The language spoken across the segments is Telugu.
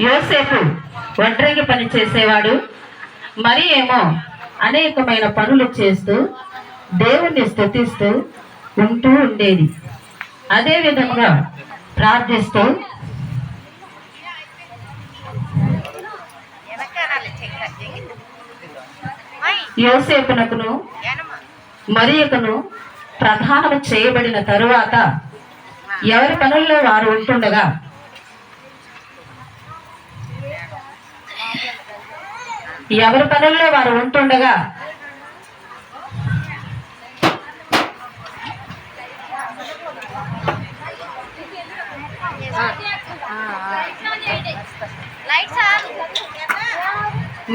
యోసేపు ఒంటరికి పని చేసేవాడు, మరి ఏమో అనేకమైన పనులు చేస్తూ దేవుణ్ణి స్తుతిస్తూ ఉంటూ ఉండేది. అదే విధంగా ప్రార్థిస్తూ యోసేపునకును మరియకును ప్రధానము చేయబడిన తరువాత ఎవరి పనుల్లో వారు ఉంటుండగా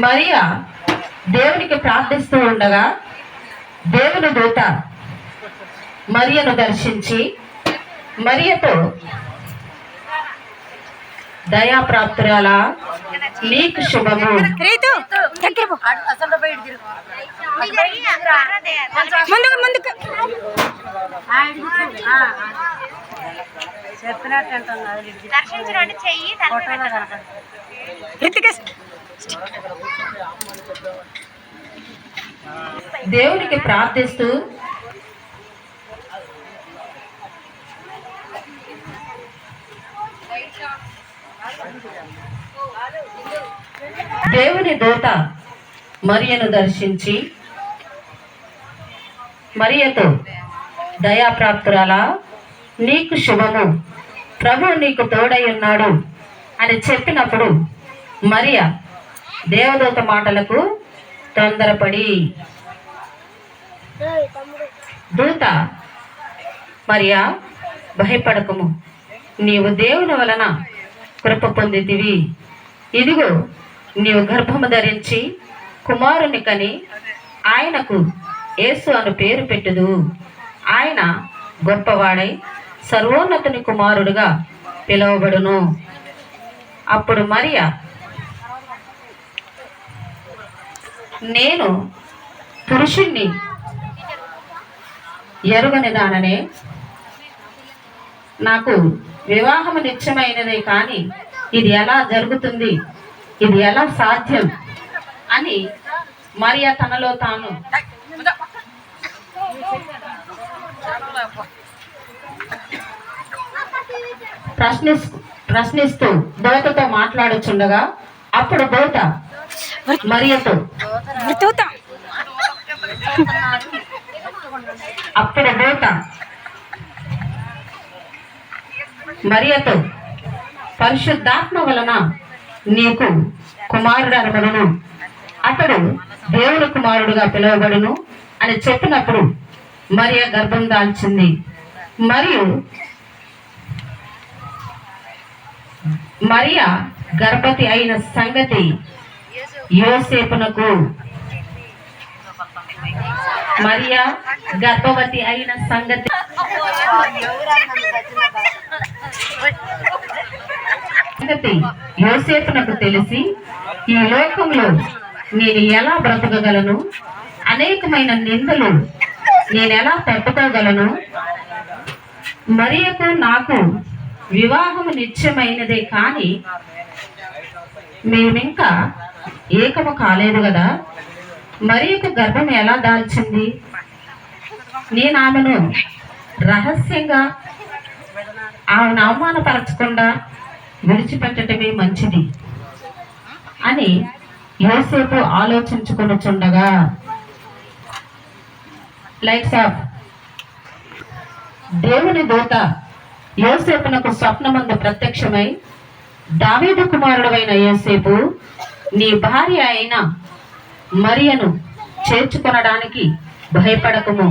మరియా దేవునికి ప్రార్థిస్తూ ఉండగా దేవుని దూత మరియను దర్శించి మరియతో, దయాప్రాప్తురాలా, నీకు శుభము, దేవునికి ప్రార్థిస్తూ దేవుని దూత మరియను దర్శించి మరియతో, దయాప్రాప్తురాలా, నీకు శుభము, ప్రభు నీకు తోడై ఉన్నాడు అని చెప్పినప్పుడు మరియ దేవదూత మాటలకు తొందరపడి, దూత, మరియా భయపడకము, నీవు దేవుని వలన కృప పొందితివి. ఇదిగో నీవు గర్భము ధరించి కుమారుని కని ఆయనకు యేసు అను పేరు పెట్టుదు. ఆయన గొప్పవాడై సర్వోన్నతుని కుమారుడుగా పిలువబడును. అప్పుడు మరియ, నేను పురుషుణ్ణి ఎరుగని దాననే, నాకు వివాహము నిత్యమైనదే, కానీ ఇది ఎలా జరుగుతుంది, ఇది ఎలా సాధ్యం అని మరియ తనలో తాను ప్రశ్నిస్తూ దూతతో మాట్లాడుచుండగా అప్పుడు దూత మరియతో, పరిశుద్ధాత్మ వలన నీకు కుమారుడు అనబడును, అతడు దేవుని కుమారుడుగా పిలువబడును అని చెప్పినప్పుడు మరియ గర్భం దాల్చింది. మరియు మరియ గర్భవతి అయిన సంగతి యోసేపునకు తెలిసి, ఈ లోకంలో నేను ఎలా బ్రతకగలను, అనేకమైన నిందలు నేను ఎలా తట్టుకోగలను, మరియకు నాకు వివాహము నిత్యమైనదే, కానీ మేమింకా ఏకము కాలేదు కదా, మరియకు గర్భం ఎలా దాల్చింది, నేను ఆమెను రహస్యంగా ఆమెను అవమానపరచకుండా విడిచిపెట్టడమే మంచిది అని యోసేపు ఆలోచించుకొనుచుండగా, దేవుని దూత యోసేపునకు స్వప్నమందు ప్రత్యక్షమై, దావీదు కుమారుడైన యోసేపు, నీ భార్య అయిన మరియను చేర్చుకొనడానికి భయపడకము,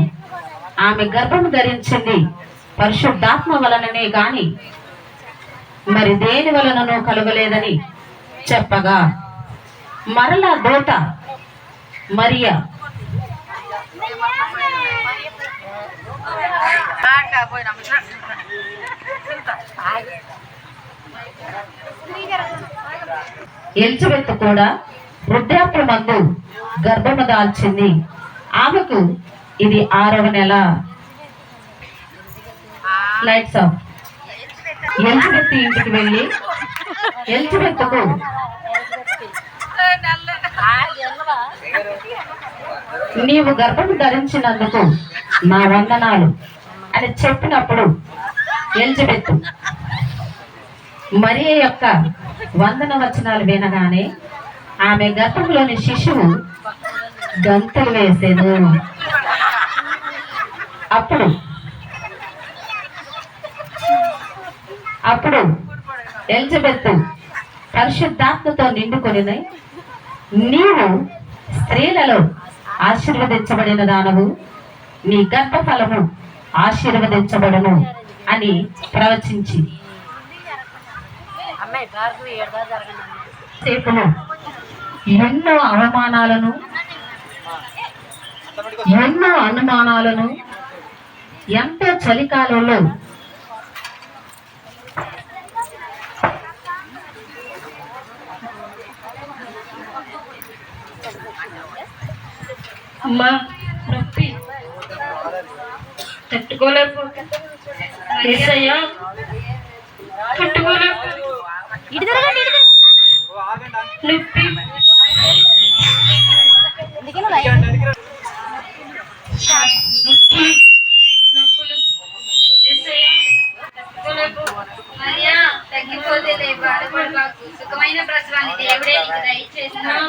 ఆమె గర్భము ధరించింది పరిశుద్ధాత్మ వలననే గాని మరి దేని వలననో కలగలేదని చెప్పగా, మరలా దూత మరియ ఎలిజబెత్ కూడా వృద్ధాప్యమందు గర్భము దాల్చింది. ఆమెకు ఇది 6వ నెల. ఎలిజబెత్ ఇంటికి వెళ్ళి ఎలిజబెత్తుకు నీవు గర్భం ధరించినందుకు నా వందనాలు అని చెప్పినప్పుడు ఎలిజబెత్ మరియ యొక్క వందన వచనాలు వినగానే ఆమె గర్భంలోని శిశువు గంతులు వేసేను. అప్పుడు ఎలిజబెత్ పరిశుద్ధాత్మతో నిండుకొని నీవు స్త్రీలలో ఆశీర్వదించబడిన దానవు, నీ గర్భఫలము ఆశీర్వదించబడును అని ప్రవచించి ఎన్నో అవమానాలను ఎన్నో అనుమానాలను ఎంతో చలికాలంలో అమ్మా నొప్పి తట్టుకోలేకపోతున్నా నొప్పి తగ్గిపోతే బాధపడబాకు, సుఖమైన ప్రసవాన్ని దేవుడే నీకు దయచేసినాడు.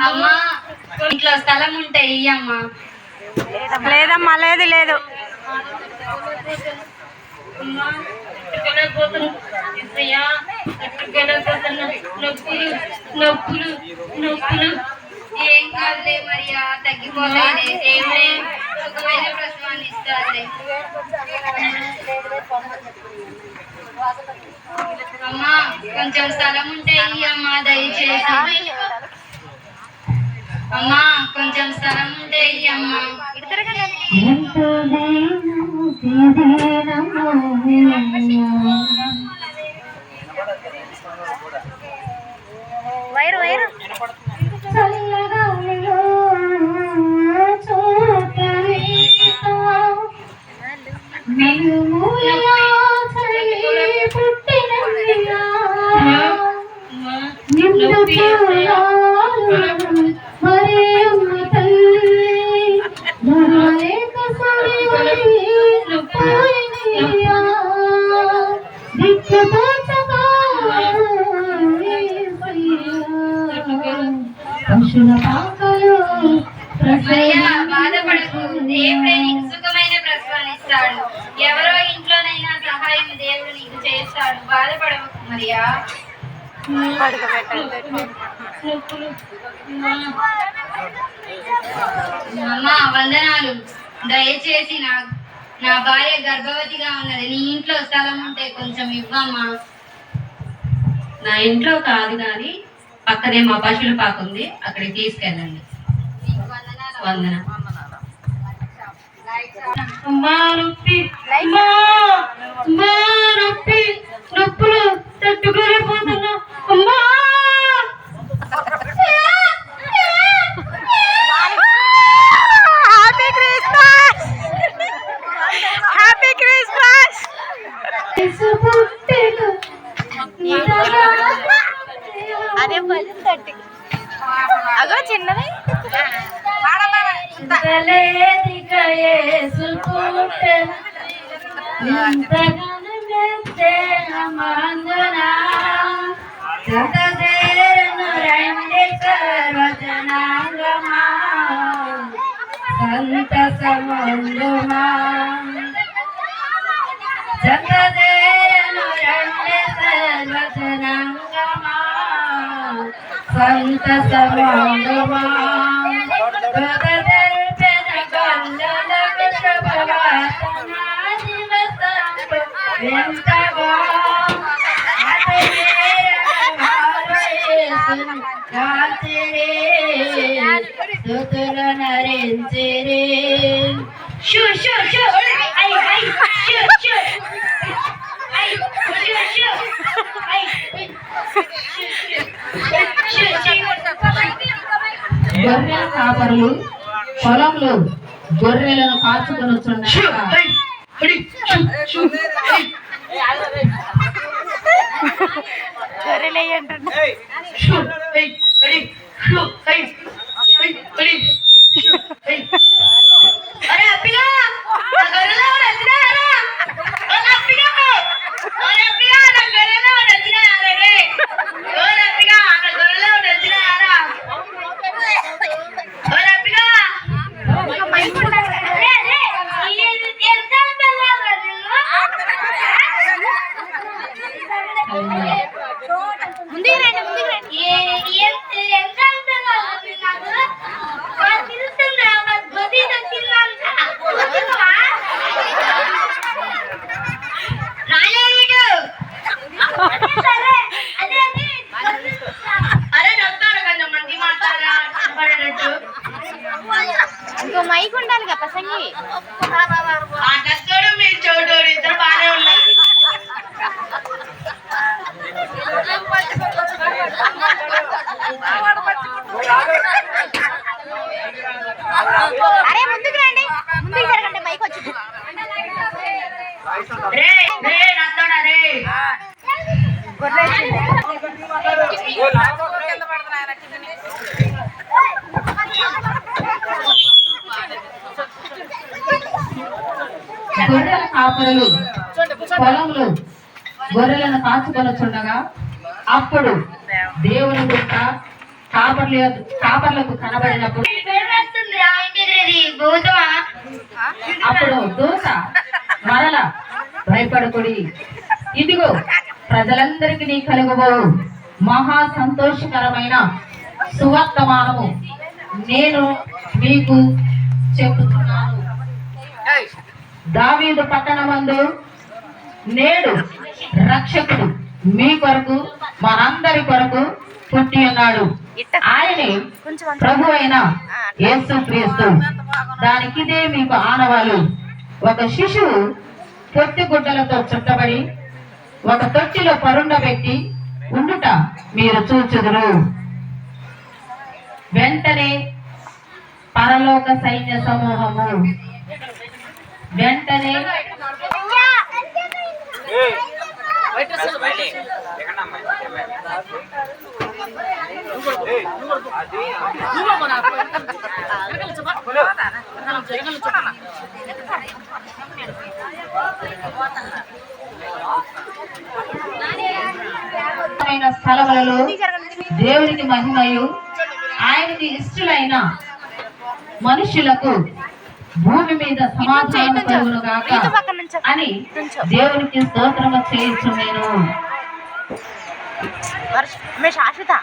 అమ్మా ఇంట్లో స్థలం ఉంటే ఇయ్యమ్మా. లేదమ్మా, లేదు లేదు. ఏం కాదులే మరియా, తగ్గిపోతాయిలే, దేవుడే సుఖమైన ప్రసవాన్ని ఇస్తాడులే. అమ్మా కొంచెం స్థలం ఉంటే ఇయ్యమ్మా దయచేసి. అమ్మా కొంచెం స్థలం ఉంటే ఇయ్యమ్మా. వైరు వైరు బాధపడకు, దేవుడే నీకు సుఖమైన ప్రసవాన్ని ఇస్తాడు. ఎవరో ఇంట్లోనైనా సహాయం దేవుడు నీకు చేస్తాడు. బాధపడకు మరియా. అమ్మా వందనాలు. దయచేసి నా భార్య గర్భవతిగా ఉన్నది. నీ ఇంట్లో స్థలం ఉంటే కొంచెం ఇవ్వమ్మా. నా ఇంట్లో కాదు కానీ పక్కనే మా పశువుల పాక ఉంది, అక్కడికి తీసుకెళ్ళండి. వందన. నొప్పులు తట్టుకోలేకపోతున్నా అమ్మా. Happy Christmas. అదే అగో చిన్నది గొర్రెల కాపరులు పొలంలో గొర్రెలను కాచుకొని ఇంకో మైక్ ఉండాలి కదా ప్రసంగి. మీరు చోటోడు ఇద్దరు బాగానే ఉన్నారు. అరే ముందుకు రండి, ముందుకు జరగండి, మైక్ వచ్చింది. గొర్రెల కాపరులు పొలంలో గొర్రెలను కాచుకొనొచ్చుండగా అప్పుడు దేవుని దూత కాపర్లకు కనబడినప్పుడు అప్పుడు దూత మరల భయపడకుడి, ఇదిగో ప్రజలందరికీ కలుగబోవు మహా సంతోషకరమైన సువర్తమానము నేను మీకు చెబుతున్నాను. దావీదు పట్టణమందు నేడు రక్షకుడు మీ కొరకు మనందరి కొరకు పుట్టి ఉన్నాడు. ఆయనే ప్రభు అయిన యేసుక్రీస్తు. దానికిదే మీకు ఆనవాలు. ఒక శిశువు పొట్టి గుడ్డలతో చుట్టబడి ఒక తొట్టిలో పరుండబెట్టి ఉండుట మీరు చూచుదురు. వెంటనే పరలోక సైన్య సమూహము వెంటనే స్థలములలో దేవునికి మహిమయు ఆయనకి ఇష్టలైన మనుషులకు భూమి మీద సమాధానం కలుగును గాక అని దేవునికి స్తోత్రము చేయుచు నేను. శాశ్వత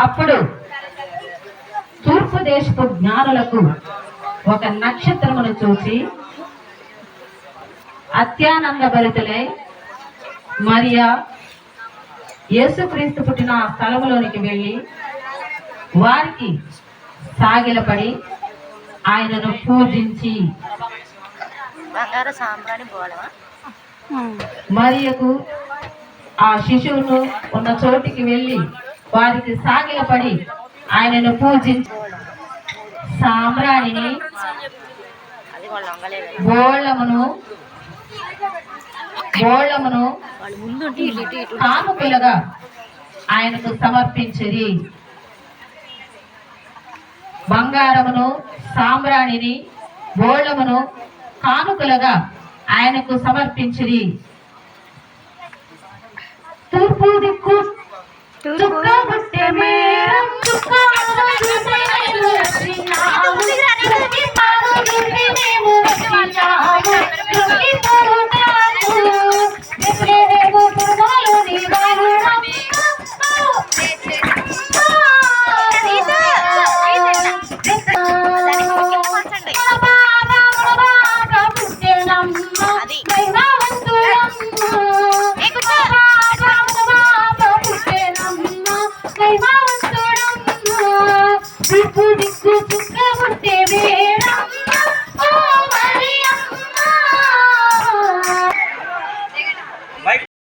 అప్పుడు తూర్పు దేశపు జ్ఞానులకు ఒక నక్షత్రమును చూసి అత్యానంద భరితులై మరియా యేసుక్రీస్తు పుట్టిన ఆ స్థలములోనికి వెళ్ళి వారికి సాగిలపడి ఆయనను పూజించి మరియకు ఆ శిశువును ఉన్న చోటికి వెళ్ళి వారికి సాగిలపడి ఆయనను పూజించి సాంబ్రాణిని బోళమును కానుకలుగా ఆయనకు సమర్పించిరి. బంగారమును సాంబ్రాణిని బోళమును కానుకలుగా ఆయనకు సమర్పించిరి. తూర్పు దిక్కు చుక్క